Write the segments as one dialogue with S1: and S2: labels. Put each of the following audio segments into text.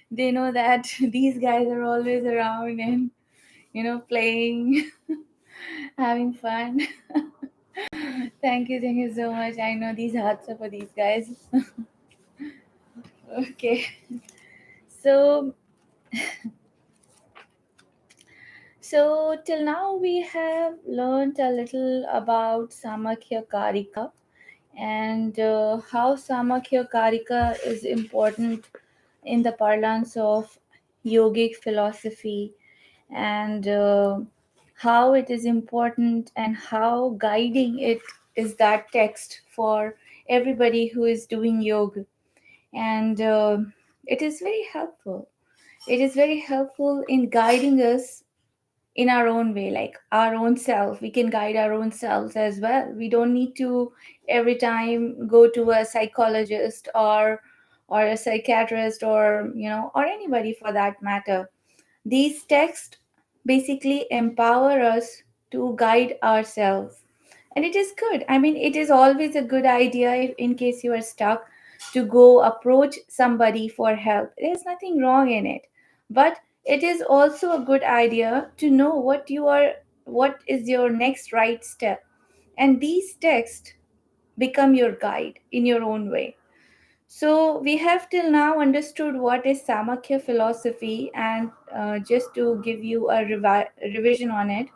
S1: They know that these guys are always around and playing, having fun. Thank you so much. I know these hearts are for these guys. Okay, so till now we have learned a little about Samakya Karika and how Samakya Karika is important in the parlance of yogic philosophy, and how it is important and how guiding it is that text for everybody who is doing yoga. And it is very helpful. It is very helpful in guiding us in our own way, like our own self. We can guide our own selves as well. We don't need to every time go to a psychologist or a psychiatrist, or or anybody for that matter. These texts basically empower us to guide ourselves. And it is good. I mean, it is always a good idea if, in case you are stuck, to go approach somebody for help. There's nothing wrong in it. But it is also a good idea to know what is your next right step. And these texts become your guide in your own way. So we have till now understood what is Samakya philosophy, and just to give you a revision on it,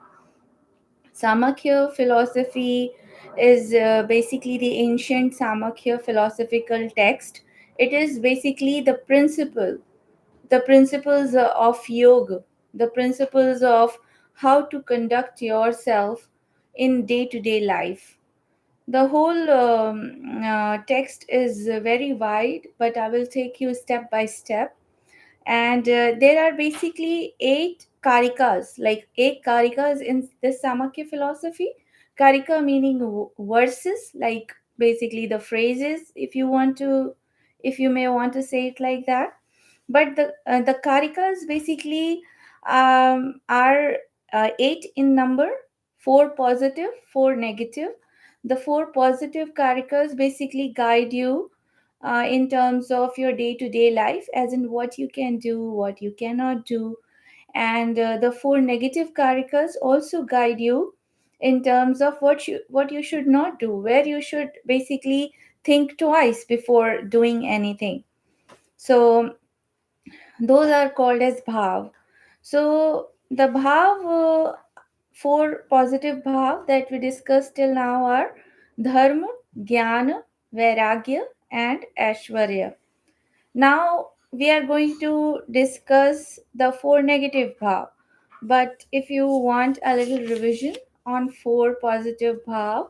S1: Samakya philosophy is basically the ancient Samakya philosophical text. It is basically the principles of yoga, the principles of how to conduct yourself in day-to-day life. The whole text is very wide, but I will take you step by step. And there are basically eight karikas, like eight karikas in this Samakya philosophy. Karika meaning verses, like basically the phrases, if you may want to say it like that. But the karikas basically are eight in number, four positive, four negative. The four positive karikas basically guide you in terms of your day to day life, as in what you can do, what you cannot do. And the four negative karikas also guide you in terms of what you should not do, where you should basically think twice before doing anything. So those are called as bhav. So the bhav, four positive bhav that we discussed till now are dharma, jnana, vairagya, and aishwarya. Now we are going to discuss the four negative bhav. But if you want a little revision on four positive bhav,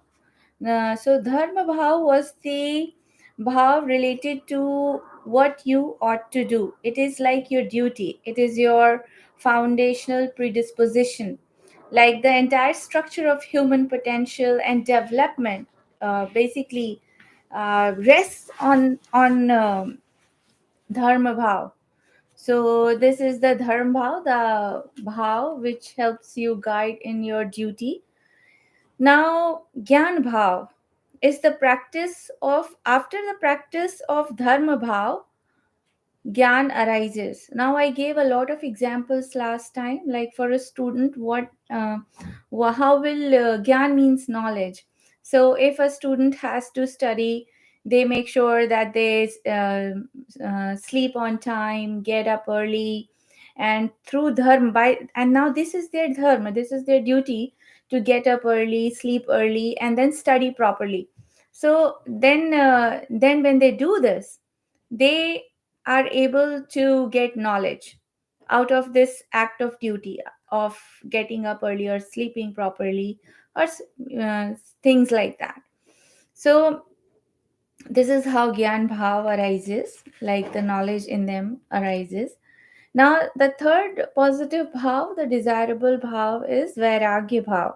S1: so dharma bhav was the bhav related to what you ought to do. It is like your duty. It is your foundational predisposition. Like the entire structure of human potential and development, basically rests on dharma bhav. So this is the dharma bhav, the bhav which helps you guide in your duty. Now, Gyan Bhav is the practice of, after the practice of Dharma Bhav, Gyan arises. Now, I gave a lot of examples last time, like for a student, how will Gyan means knowledge. So, if a student has to study, they make sure that they sleep on time, get up early, and through dharma, and now this is their dharma, this is their duty to get up early, sleep early, and then study properly. So then when they do this, they are able to get knowledge out of this act of duty of getting up early or sleeping properly, or uh, things like that. So this is how gyan bhav arises, like the knowledge in them arises. Now the third positive bhav, the desirable bhav, is vairagya bhav.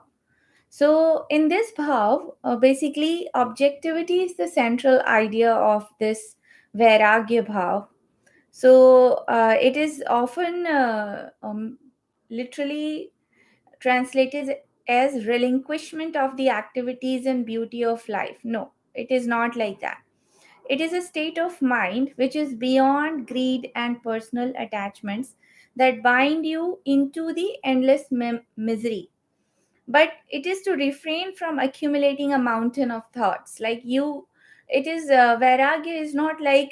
S1: So in this bhav, basically objectivity is the central idea of this vairagya bhav. So it is often literally translated as relinquishment of the activities and beauty of life. No, it is not like that. It is a state of mind which is beyond greed and personal attachments that bind you into the endless misery. But it is to refrain from accumulating a mountain of thoughts. Like you, it is vairagya is not like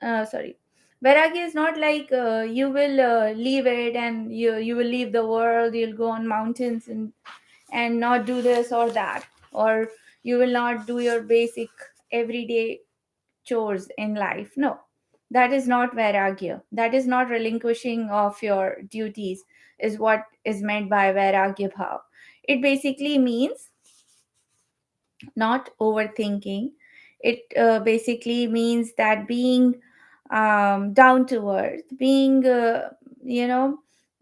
S1: sorry vairagya is not like you will leave it and you will leave the world, you'll go on mountains and not do this or that, or you will not do your basic everyday chores in life. No, that is not vairagya. That is not relinquishing of your duties, is what is meant by vairagya bhav. It basically means not overthinking. It basically means that being down to earth, being,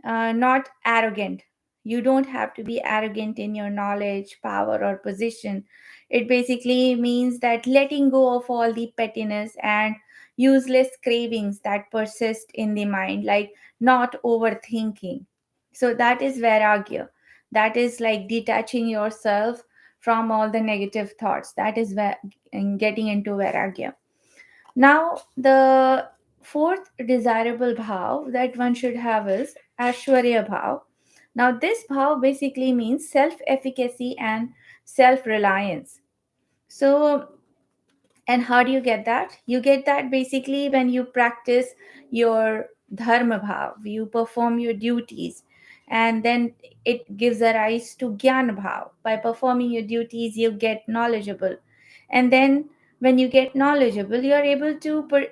S1: not arrogant. You don't have to be arrogant in your knowledge, power, or position. It basically means that letting go of all the pettiness and useless cravings that persist in the mind, like not overthinking. So that is vairagya. That is like detaching yourself from all the negative thoughts. That is where getting into vairagya. Now, the fourth desirable bhav that one should have is Ashwarya bhav. Now, this bhav basically means self efficacy and self reliance. So, and how do you get that? You get that basically when you practice your dharma bhav, you perform your duties, and then it gives a rise to jnana bhav. By performing your duties, you get knowledgeable. And then when you get knowledgeable, you are able to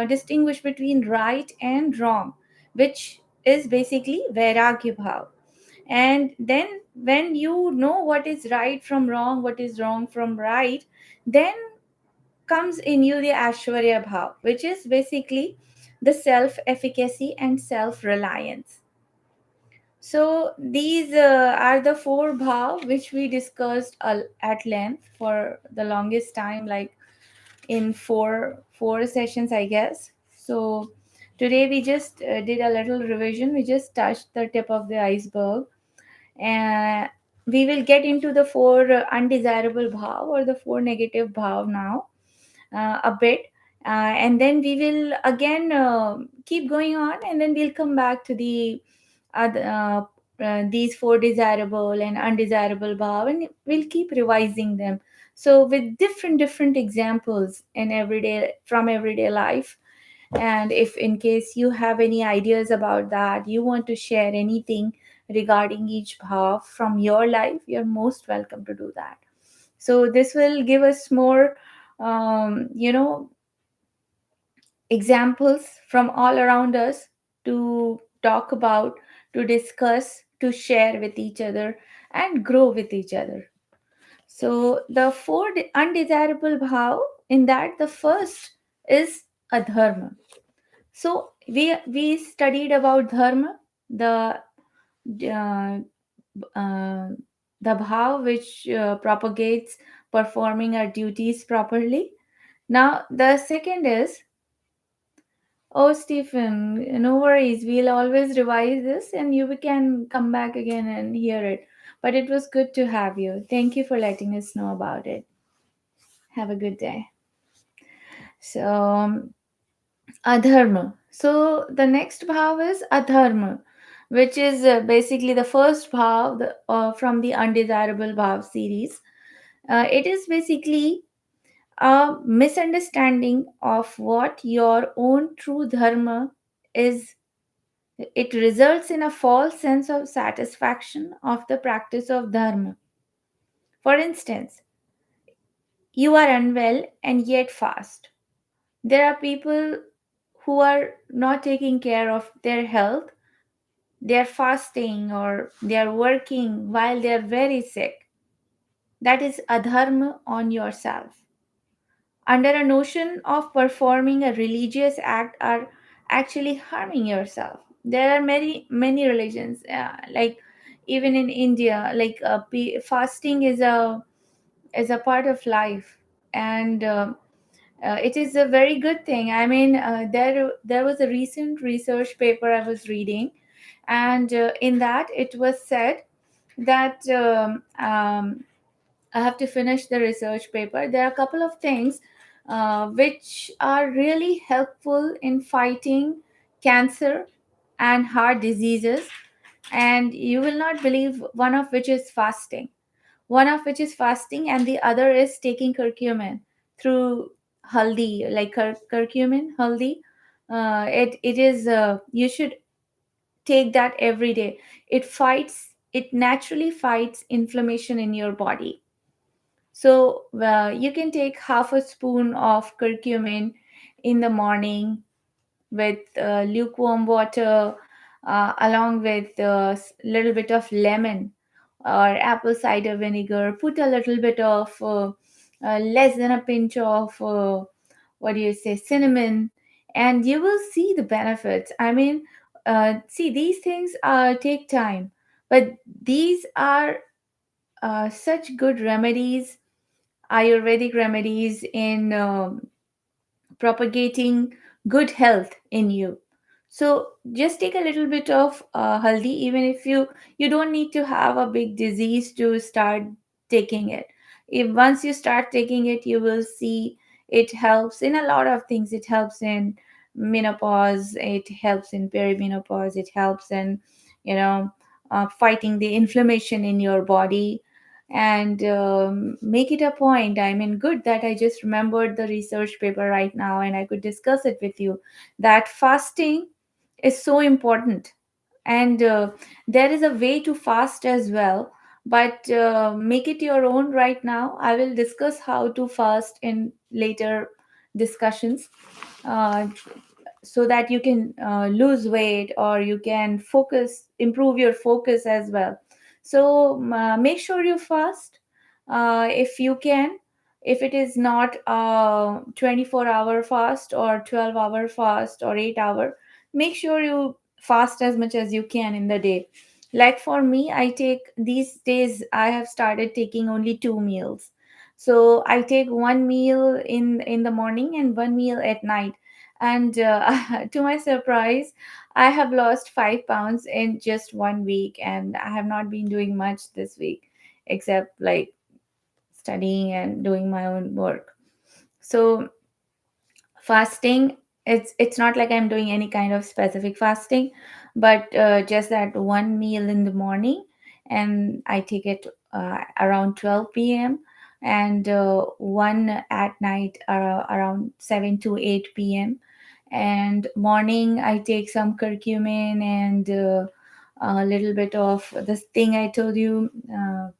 S1: distinguish between right and wrong, which is basically vairagya bhav. And then when you know what is right from wrong, what is wrong from right, then comes in you the Ashwarya Bhav, which is basically the self efficacy and self reliance. So, these are the four bhav which we discussed at length for the longest time, like in four sessions, I guess. So, today we just did a little revision. We just touched the tip of the iceberg, and we will get into the four undesirable bhav or the four negative bhav now a bit, and then we will again keep going on, and then we'll come back to the other these four desirable and undesirable bhav, and we'll keep revising them, so with different examples in everyday from everyday life. And if in case you have any ideas about that, you want to share anything regarding each bhav from your life, you're most welcome to do that. So this will give us more um, you know examples from all around us to talk about, to discuss, to share with each other, and grow with each other. So the four undesirable bhav, in that the first is adharma. So we studied about dharma, the uh, uh, the bhav which propagates performing our duties properly. Now, the second is, oh, Stephen, no worries. We'll always revise this and you can come back again and hear it. But it was good to have you. Thank you for letting us know about it. Have a good day. So, adharma. So, the next bhav is adharma, which is basically the first bhav from the undesirable bhav series. It is basically a misunderstanding of what your own true dharma is. It results in a false sense of satisfaction of the practice of dharma. For instance, you are unwell and yet fast. There are people who are not taking care of their health. They are fasting or they are working while they are very sick. That is adharma on yourself. Under a notion of performing a religious act are actually harming yourself. There are many religions, like even in India, like fasting is a part of life, and it is a very good thing. I mean, there was a recent research paper I was reading, and in that it was said that I have to finish the research paper. There are a couple of things which are really helpful in fighting cancer and heart diseases, and you will not believe one of which is fasting. One of which is fasting, and the other is taking curcumin through haldi, like curcumin haldi. It is you should take that every day. It naturally fights inflammation in your body. So you can take half a spoon of curcumin in the morning with lukewarm water, along with a little bit of lemon or apple cider vinegar. Put a little bit of less than a pinch of what do you say, cinnamon, and you will see the benefits. I mean, see, these things take time, but these are such good remedies, Ayurvedic remedies in propagating good health in you. So just take a little bit of haldi, even if you don't need to have a big disease to start taking it. If once you start taking it, you will see it helps in a lot of things. It helps in menopause, it helps in perimenopause, it helps in, you know, fighting the inflammation in your body. And make it a point. I mean, good that I just remembered the research paper right now and I could discuss it with you, that fasting is so important. And there is a way to fast as well, but make it your own. Right now I will discuss how to fast in later discussions, uh, so that you can lose weight, or you can focus, improve your focus as well. So make sure you fast if you can. If it is not a 24-hour fast or 12-hour fast or 8-hour, make sure you fast as much as you can in the day. Like for me, I take these days, I have started taking only 2 meals. So I take one meal in the morning and one meal at night. And to my surprise, I have lost 5 pounds in just 1 week, and I have not been doing much this week except like studying and doing my own work. So fasting, it's not like I'm doing any kind of specific fasting, but just that one meal in the morning, and I take it around 12 p.m., and one at night around 7 to 8 p.m. And morning I take some curcumin and a little bit of this thing I told you,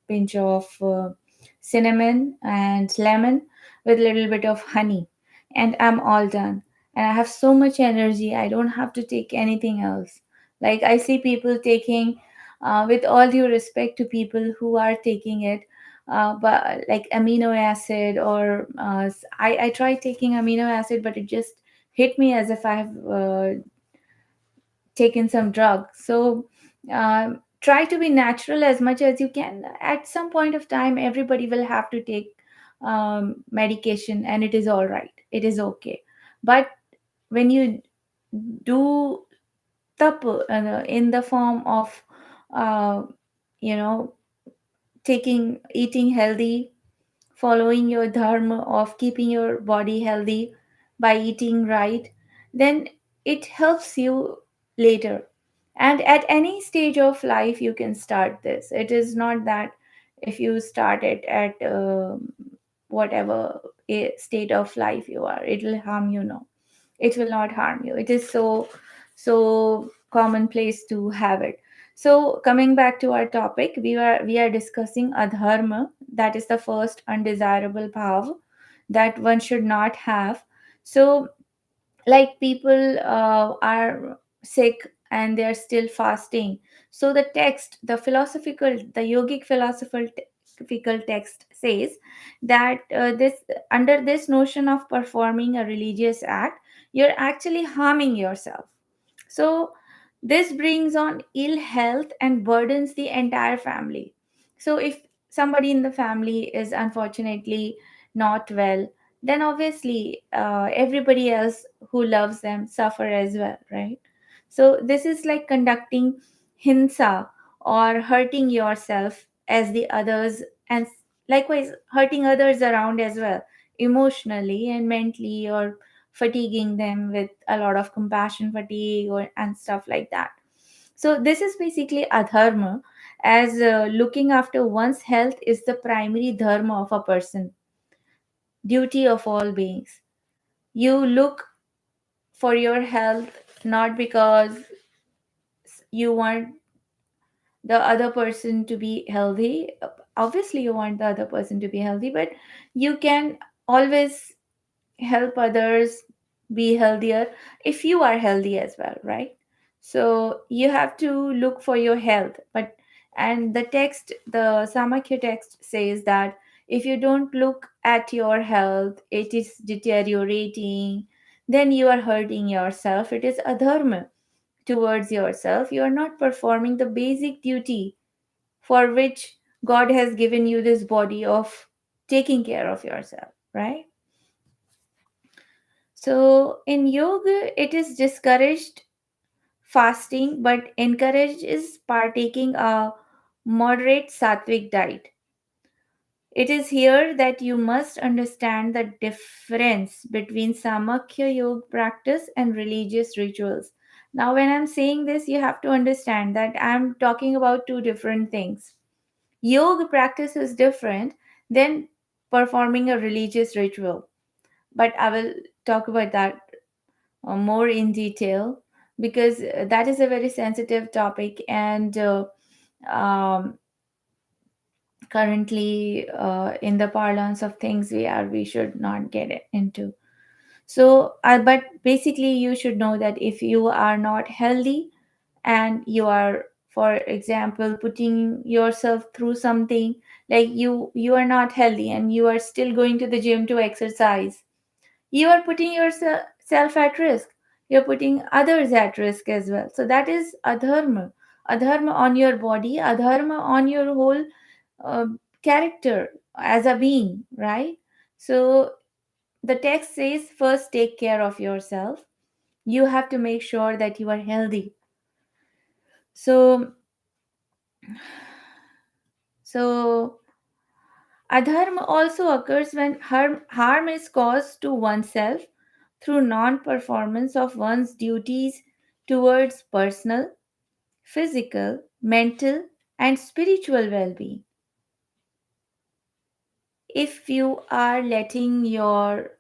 S1: pinch of cinnamon and lemon with a little bit of honey, and I'm all done. And I have so much energy, I don't have to take anything else. Like I see people taking, with all due respect to people who are taking it, but like amino acid, or I tried taking amino acid, but it just hit me as if I have taken some drug. So try to be natural as much as you can. At some point of time, everybody will have to take medication, and it is all right. It is okay. But when you do tap in the form of, uh, you know, eating healthy, following your dharma of keeping your body healthy by eating right, then it helps you later. And at any stage of life, you can start this. It is not that if you start it at whatever state of life you are, it will harm you. No, it will not harm you. It is so commonplace to have it. So coming back to our topic, we are discussing adharma, that is the first undesirable bhav that one should not have. So like people are sick and they are still fasting. So the text, the yogic philosophical text says that this under this notion of performing a religious act, you're actually harming yourself. So this brings on ill health and burdens the entire family. So if somebody in the family is unfortunately not well, then obviously everybody else who loves them suffer as well, right? So this is like conducting hinsa, or hurting yourself as the others, and likewise hurting others around as well, emotionally and mentally, or fatiguing them with a lot of compassion fatigue or and stuff like that. So this is basically adharma, as looking after one's health is the primary dharma of a person, duty of all beings. You look for your health not because you want the other person to be healthy. Obviously you want the other person to be healthy, but you can always help others be healthier if you are healthy as well, right? So you have to look for your health. But and the Samakya text says that if you don't look at your health, it is deteriorating, then you are hurting yourself. It is adharma towards yourself. You are not performing the basic duty for which God has given you this body of taking care of yourself, right? So in yoga, it is discouraged fasting, but encouraged is partaking a moderate sattvic diet. It is here that you must understand the difference between Samakya yoga practice and religious rituals. Now, when I'm saying this, you have to understand that I'm talking about two different things. Yoga practice is different than performing a religious ritual, but I will talk about that more in detail, because that is a very sensitive topic, and um, currently in the parlance of things we should not get it into. So but basically you should know that if you are not healthy and you are, for example, putting yourself through something, like you are not healthy and you are still going to the gym to exercise, you are putting yourself at risk. You're putting others at risk as well. So that is adharma. Adharma on your body, adharma on your whole uh, character as a being, right? So the text says first take care of yourself. You have to make sure that you are healthy. So so adharma also occurs when harm is caused to oneself through non performance of one's duties towards personal, physical, mental, and spiritual well being. If you are letting your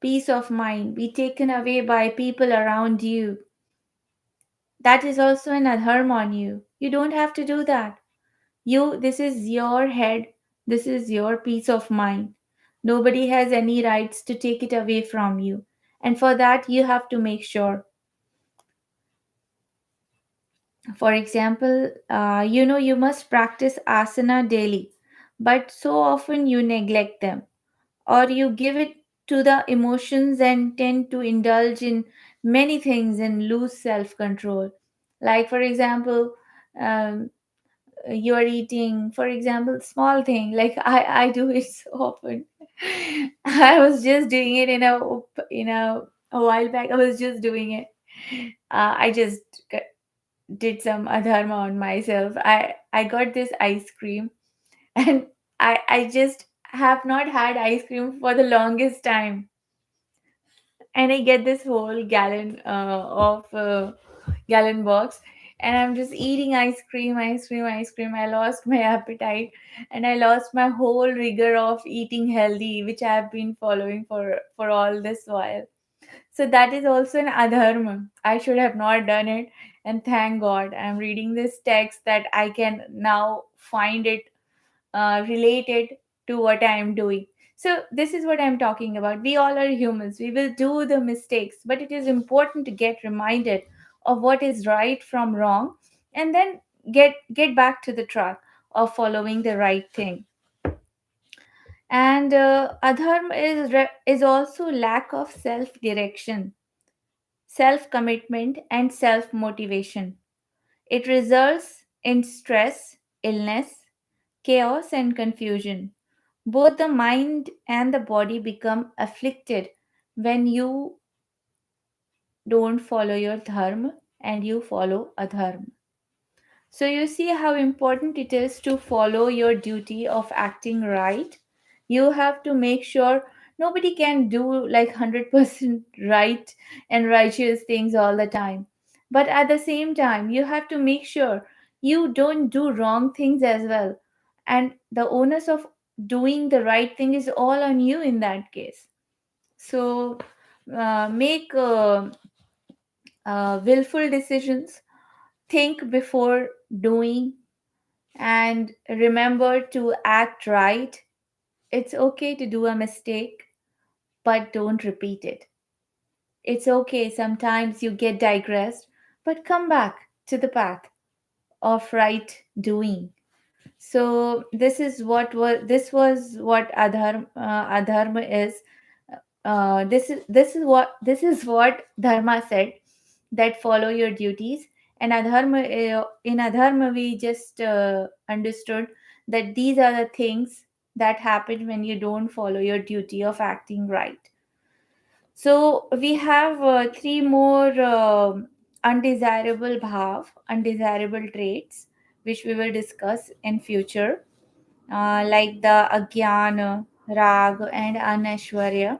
S1: peace of mind be taken away by people around you, that is also an adharma on you. You don't have to do that. This is your head, this is your peace of mind. Nobody has any rights to take it away from you. And for that, you have to make sure. For example, you must practice asana daily, but so often you neglect them, or you give it to the emotions and tend to indulge in many things and lose self control. Like, for example, um, you are eating, for example, small thing, like I do it so often. I was just doing it a while back. I was just doing it. I just did some adharma on myself. I got this ice cream, and I just have not had ice cream for the longest time, and I get this whole of gallon box, and I'm just eating ice cream, ice cream, ice cream. I lost my appetite, and I lost my whole rigor of eating healthy, which I have been following for all this while. So that is also an adharma. I should have not done it. And thank God I'm reading this text that I can now find it related to what I am doing. So this is what I'm talking about. We all are humans. We will do the mistakes, but it is important to get reminded of what is right from wrong, and then get back to the track of following the right thing. And adharma is also lack of self direction, self commitment, and self motivation. It results in stress, illness, chaos, and confusion. Both the mind and the body become afflicted when you don't follow your dharma and you follow adharma. So you see how important it is to follow your duty of acting right. You have to make sure nobody can do like 100% right and righteous things all the time. But at the same time, you have to make sure you don't do wrong things as well. And the onus of doing the right thing is all on you in that case. So make willful decisions, think before doing, and remember to act right. It's okay to do a mistake, but don't repeat it. It's okay sometimes you get digressed, but come back to the path of right doing. So this was what adharma is. This is what dharma said, that follow your duties. And in adharma we just understood that these are the things that happen when you don't follow your duty of acting right. So we have three more undesirable traits which we will discuss in future, like the agyana, rag, and anashwarya.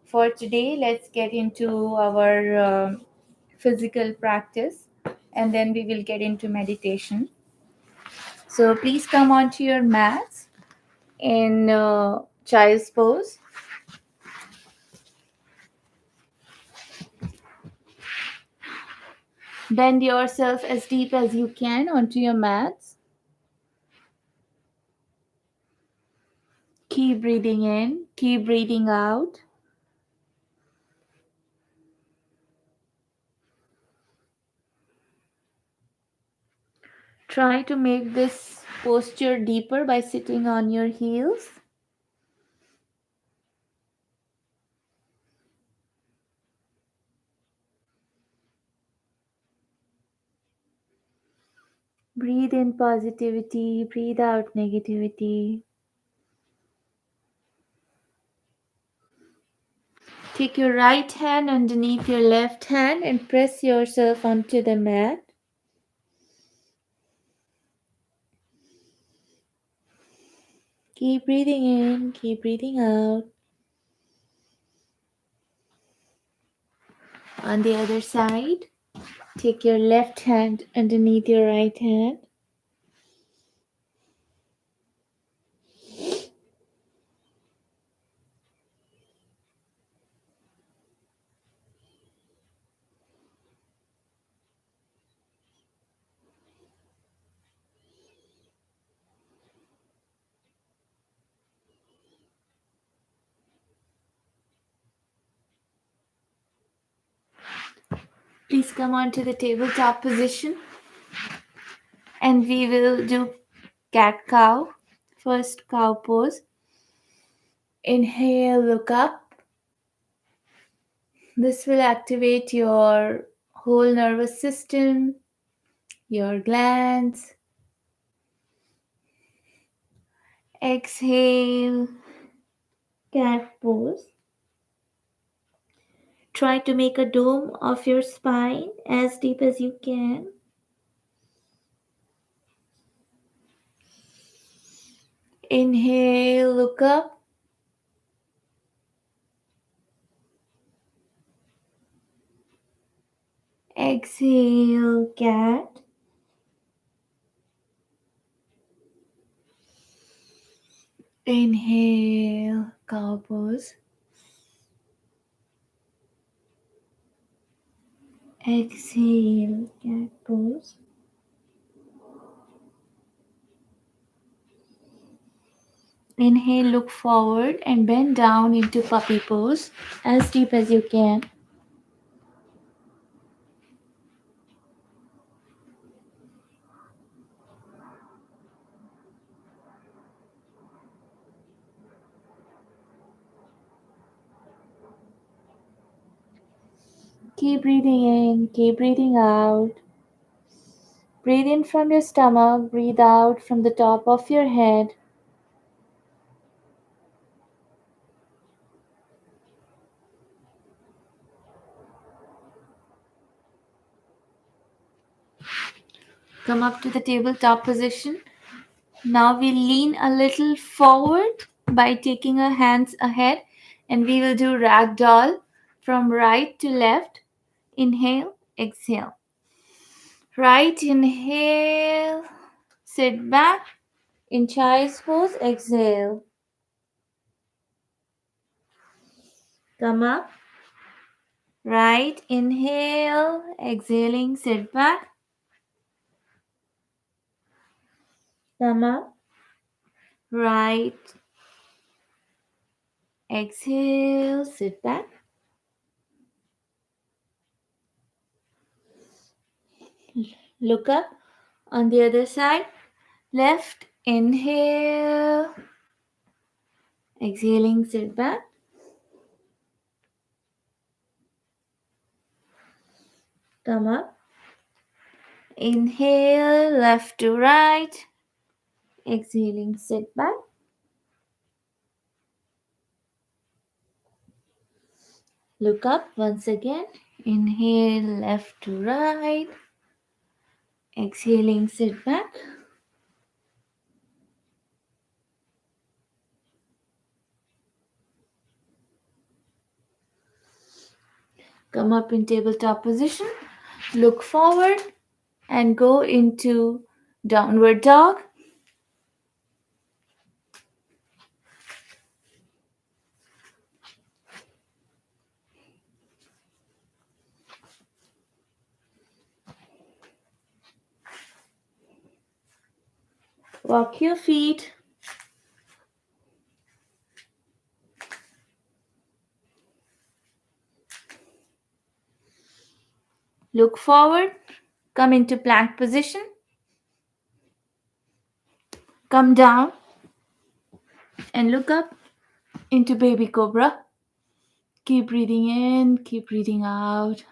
S1: For today, let's get into our physical practice, and then we will get into meditation. So please come onto your mats in child's pose. Bend yourself as deep as you can onto your mats. Keep breathing in, keep breathing out. Try to make this posture deeper by sitting on your heels. Breathe in positivity, breathe out negativity. Take your right hand underneath your left hand and press yourself onto the mat. Keep breathing in, keep breathing out. On the other side, take your left hand underneath your right hand. Please come onto the tabletop position, and we will do cat cow. First cow pose. Inhale, look up. This will activate your whole nervous system, your glands. Exhale, cat pose. Try to make a dome of your spine as deep as you can. Inhale, look up. Exhale, cat. Inhale, cow pose. Exhale, cat pose. Inhale, look forward and bend down into puppy pose as deep as you can. Keep breathing in, keep breathing out. Breathe in from your stomach, breathe out from the top of your head. Come up to the tabletop position. Now we lean a little forward by taking our hands ahead, and we will do ragdoll from right to left. Inhale, exhale. Right inhale, sit back. In child's pose, exhale. Come up. Right inhale, exhaling, sit back. Come up. Right. Exhale, sit back. Look up on the other side. Left, inhale. Exhaling, sit back. Come up. Inhale, left to right. Exhaling, sit back. Look up once again. Inhale, left to right. Exhaling, sit back. Come up in tabletop position. Look forward and go into downward dog. Walk your feet. Look forward. Come into plank position. Come down and look up into baby cobra. Keep breathing in, keep breathing out.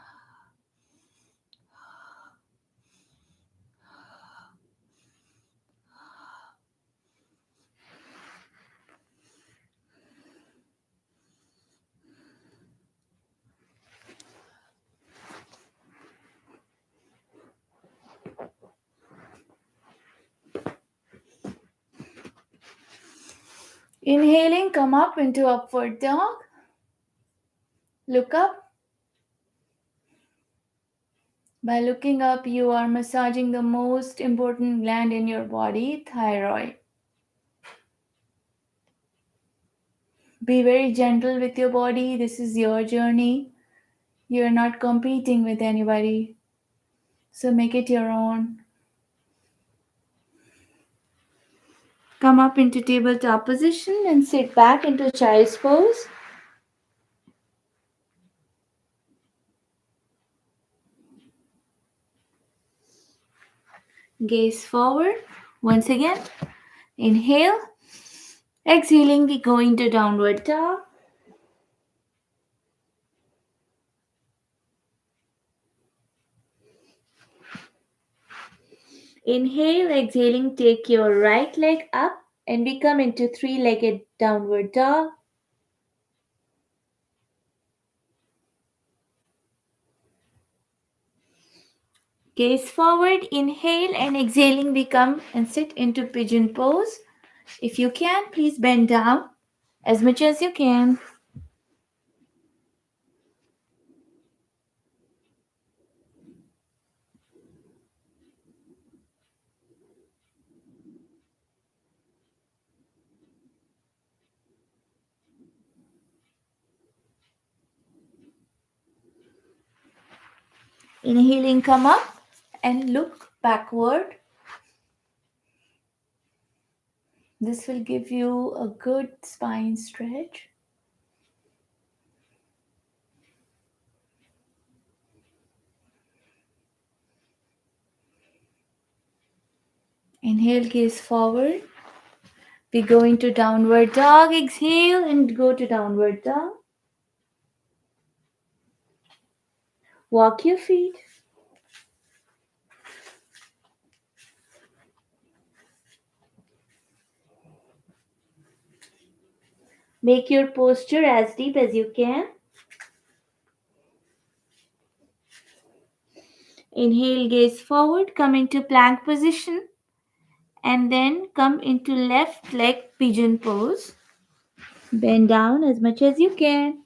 S1: Inhaling, come up into upward dog. Look up. By looking up, you are massaging the most important gland in your body, thyroid. Be very gentle with your body. This is your journey. You're not competing with anybody. So make it your own. Come up into tabletop position and sit back into child's pose. Gaze forward. Once again, inhale. Exhaling, we go into downward dog. Inhale, exhaling, take your right leg up and we come into three-legged downward dog. Gaze forward, inhale and exhaling, we come and sit into pigeon pose. If you can, please bend down as much as you can. Inhaling, come up and look backward. This will give you a good spine stretch. Inhale, gaze forward. We go into downward dog. Exhale and go to downward dog. Walk your feet. Make your posture as deep as you can. Inhale, gaze forward, come into plank position, and then come into left leg pigeon pose. Bend down as much as you can.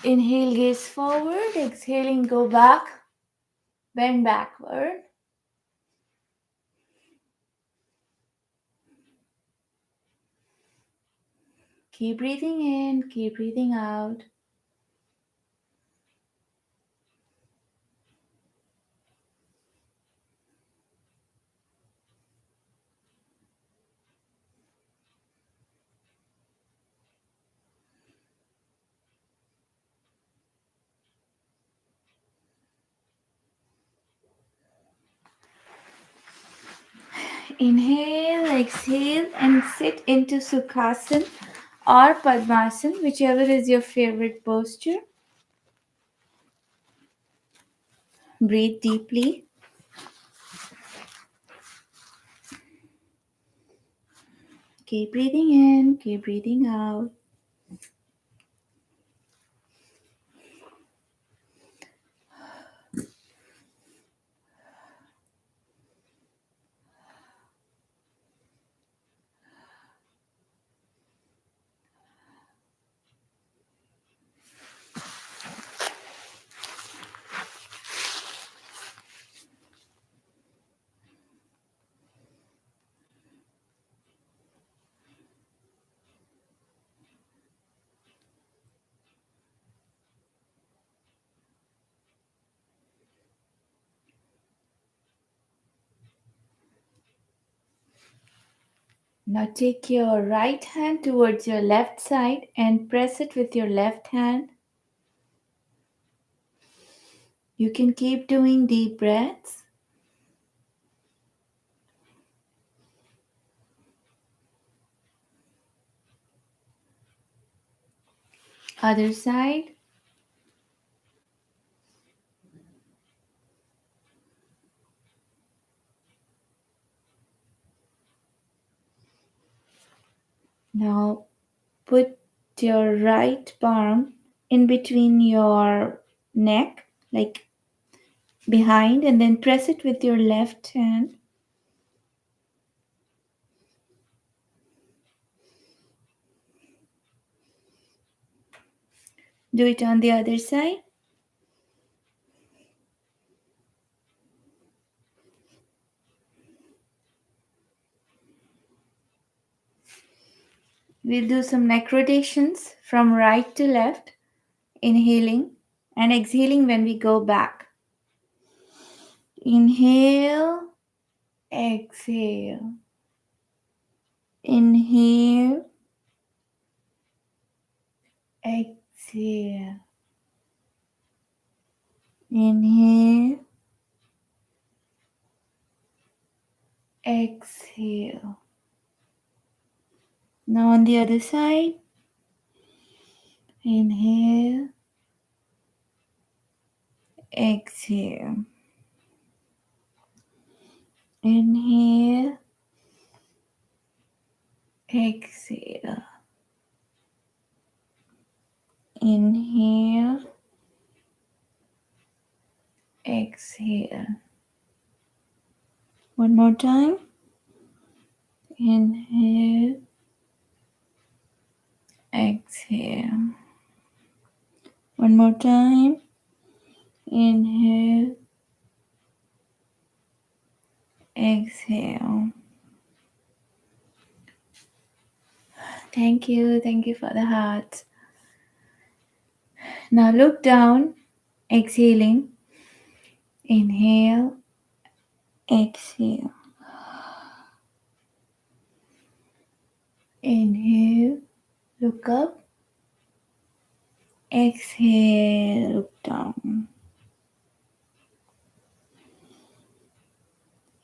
S1: Inhale, gaze forward. Exhaling, go back. Bend backward. Keep breathing in, keep breathing out. Inhale, exhale, and sit into Sukhasana or Padmasana, whichever is your favorite posture. Breathe deeply. Keep breathing in, keep breathing out. Now take your right hand towards your left side and press it with your left hand. You can keep doing deep breaths. Other side. Now put your right palm in between your neck, like behind, and then press it with your left hand. Do it on the other side. We'll do some neck rotations from right to left, inhaling and exhaling when we go back. Inhale, exhale. Inhale, exhale. Inhale, exhale. Now on the other side. Inhale, exhale. Inhale, exhale. Inhale, exhale. One more time. Inhale, exhale. One more time. Inhale, exhale. Thank you. Thank you for the heart. Now look down, exhaling. Inhale, exhale. Inhale, look up. Exhale, look down.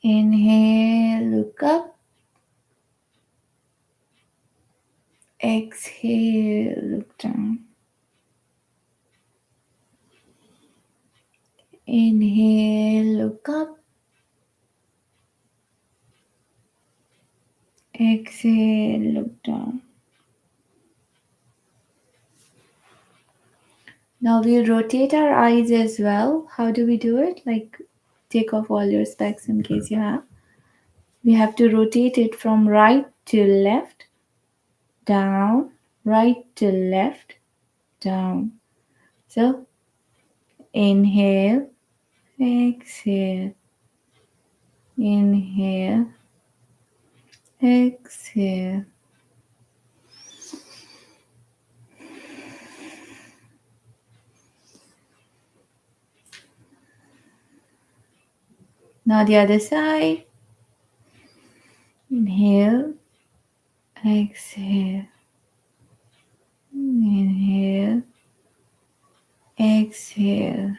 S1: Inhale, look up. Exhale, look down. Inhale, look up. Exhale, look down. Now we'll rotate our eyes as well. How do we do it? Like, take off all your specs in case you have. We have to rotate it from right to left, down, right to left, down. So, inhale, exhale, inhale, exhale. Now the other side. Inhale, exhale, inhale, exhale.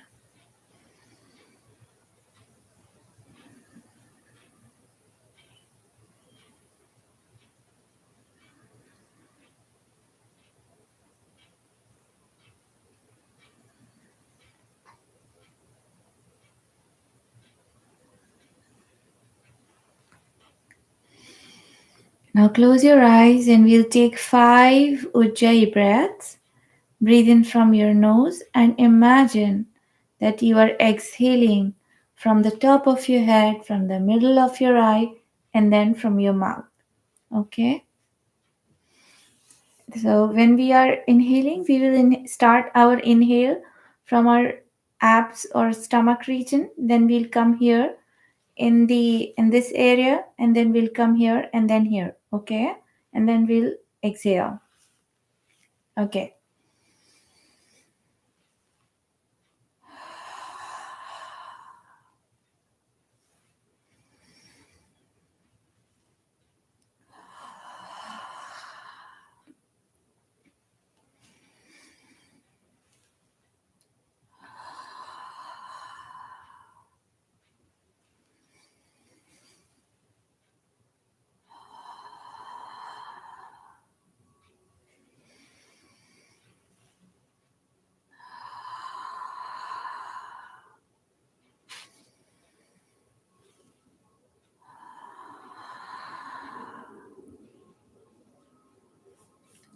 S1: Now close your eyes and we'll take 5 Ujjayi breaths. Breathe in from your nose and imagine that you are exhaling from the top of your head, from the middle of your eye, and then from your mouth. Okay? So when we are inhaling, we will start our inhale from our abs or stomach region. Then we'll come here in this area, and then we'll come here and then here. Okay? And then we'll exhale. Okay.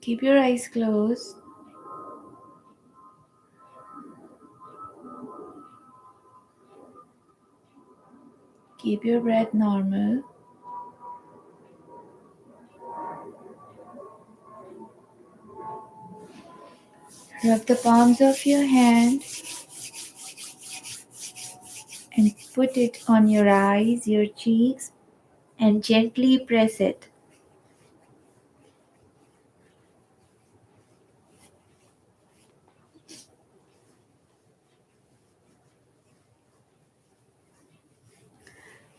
S1: Keep your eyes closed. Keep your breath normal. Rub the palms of your hand and put it on your eyes, your cheeks, and gently press it.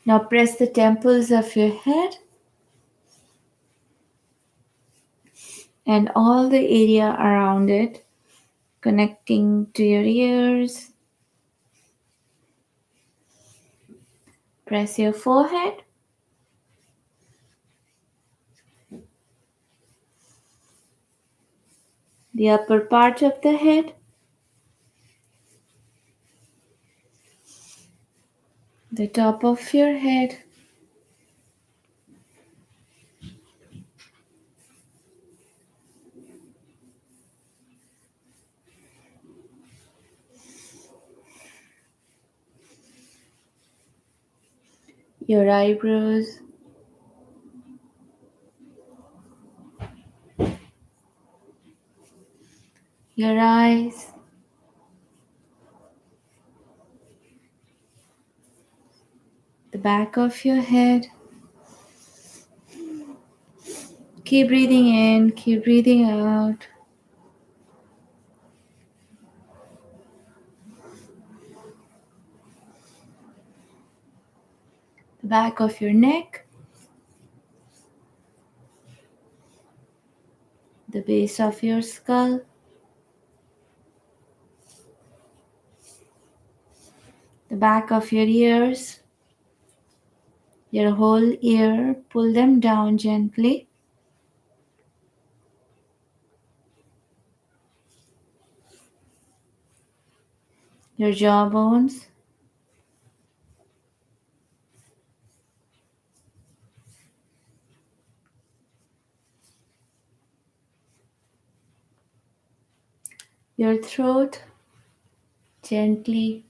S1: Now press the temples of your head and all the area around it, connecting to your ears. Press your forehead. The upper part of the head. The top of your head. Your eyebrows. Your eyes. The back of your head. Keep breathing in, keep breathing out. The back of your neck. The base of your skull. The back of your ears. Your whole ear. Pull them down gently. Your jaw bones. your throat gently,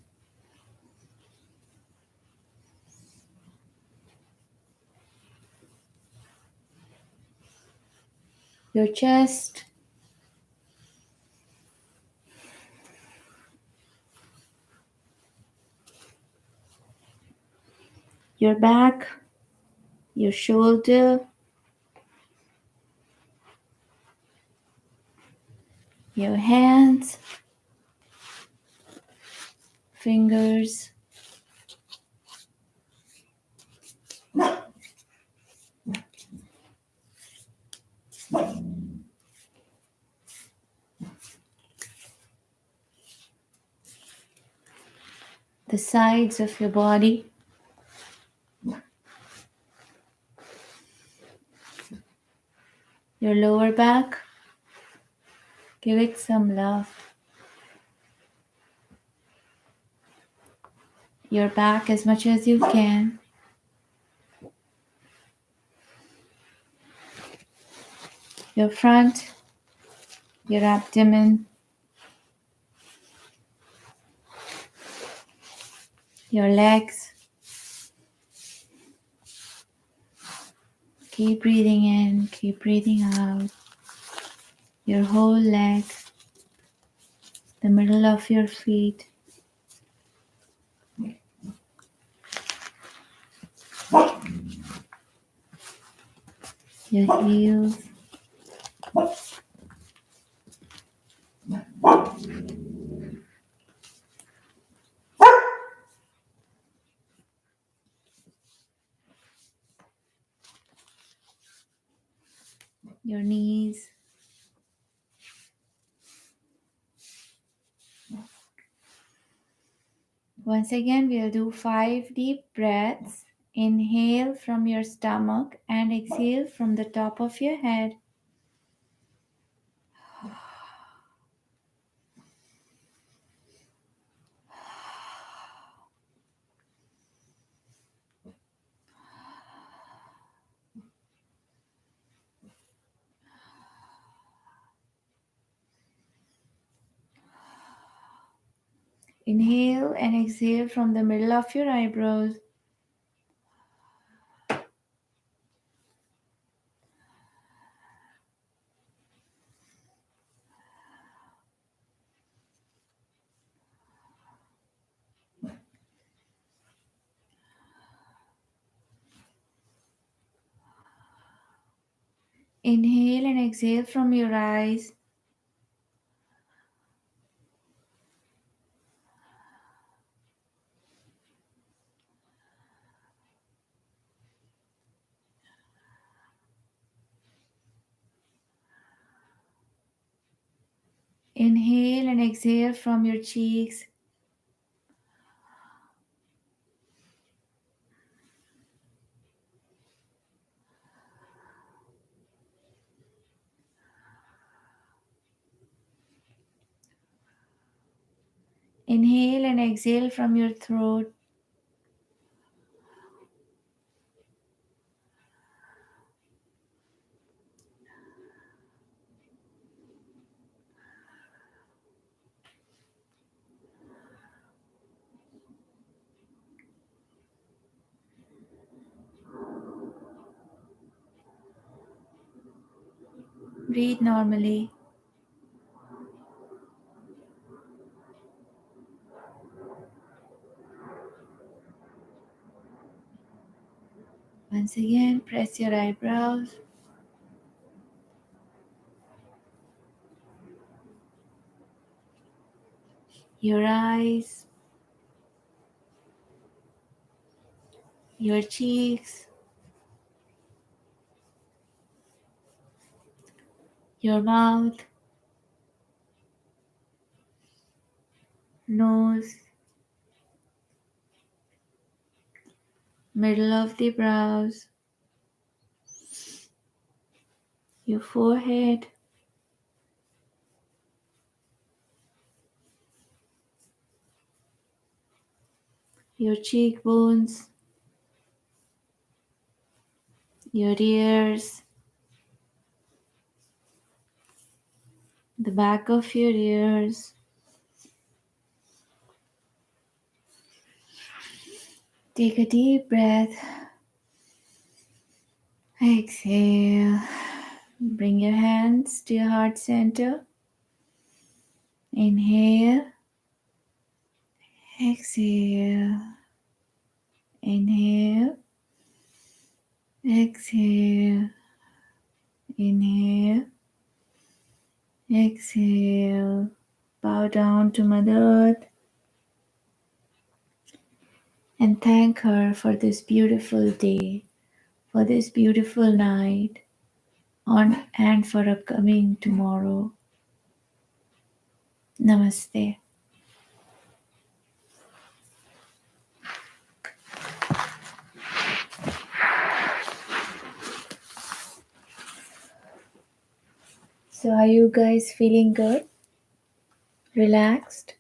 S1: your chest, your back, your shoulder, your hands, fingers, the sides of your body, your lower back. Give it some love. Your back as much as you can. Your front, your abdomen, your legs. Keep breathing in, keep breathing out. Your whole leg, the middle of your feet, your heels, your knees. Once again, we'll do 5 deep breaths. Inhale from your stomach and exhale from the top of your head. Inhale and exhale from the middle of your eyebrows. Inhale and exhale from your eyes. Inhale and exhale from your cheeks. Inhale and exhale from your throat. Breathe normally. Once again, press your eyebrows, your eyes, your cheeks, your mouth, nose, middle of the brows, your forehead, your cheekbones, your ears, the back of your ears. Take a deep breath. Exhale. Bring your hands to your heart center. Inhale. Exhale. Inhale. Exhale. Inhale. Exhale. Bow down to Mother Earth and thank her for this beautiful day, for this beautiful night, and for a coming tomorrow. Namaste. So, are you guys feeling good? Relaxed?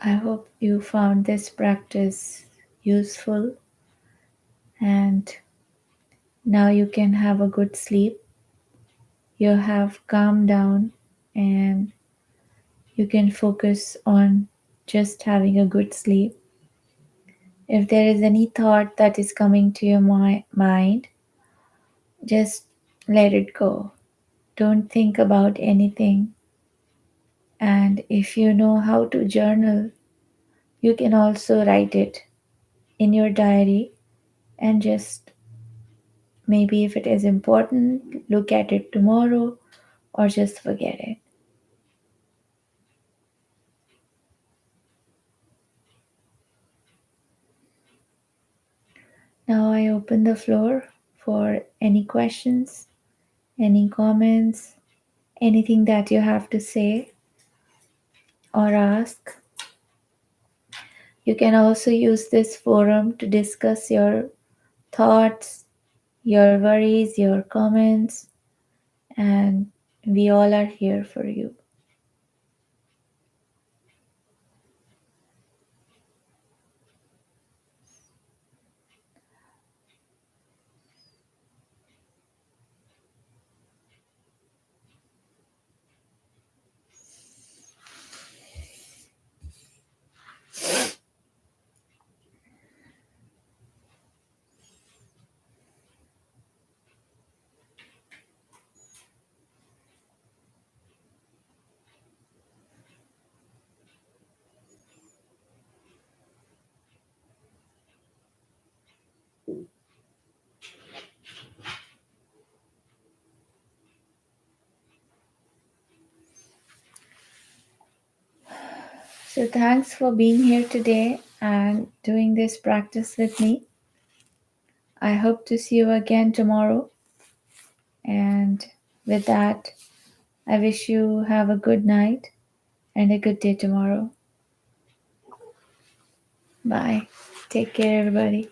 S1: I hope you found this practice useful and now you can have a good sleep. You have calmed down and you can focus on just having a good sleep. If there is any thought that is coming to your mind, just let it go. Don't think about anything. And if you know how to journal, you can also write it in your diary and just maybe if it is important, look at it tomorrow or just forget it. Now I open the floor for any questions, any comments, anything that you have to say or ask. You can also use this forum to discuss your thoughts, your worries, your comments, and we all are here for you. So, thanks for being here today and doing this practice with me. I hope to see you again tomorrow. And with that, I wish you have a good night and a good day tomorrow. Bye. Take care, everybody.